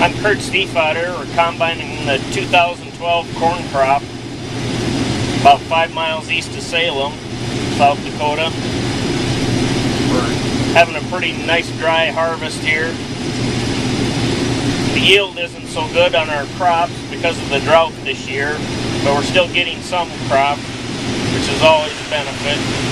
I'm Kurt Stiefvater. We're combining the 2012 corn crop about 5 miles east of Salem, South Dakota. We're having a pretty nice dry harvest here. The yield isn't so good on our crops because of the drought this year, but we're still getting some crop, which is always a benefit.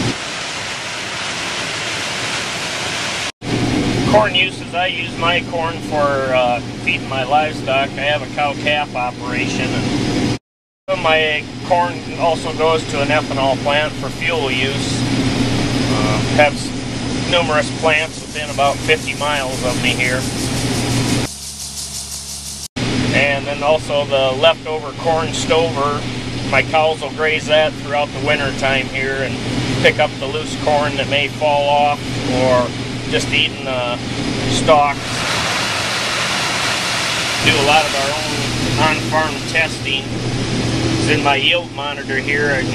Corn uses, I use my corn for feeding my livestock. I have a cow-calf operation, and my corn also goes to an ethanol plant for fuel use. Have numerous plants within about 50 miles of me here. And then also the leftover corn stover, my cows will graze that throughout the winter time here and pick up the loose corn that may fall off or just eating stalks. Do a lot of our own on-farm testing. It's in my yield monitor here. I'm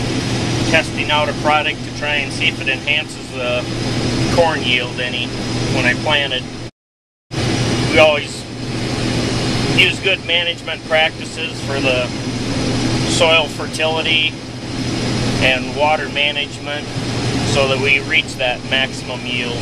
testing out a product to try and see if it enhances the corn yield any when I plant it. We always use good management practices for the soil fertility and water management so that we reach that maximum yield.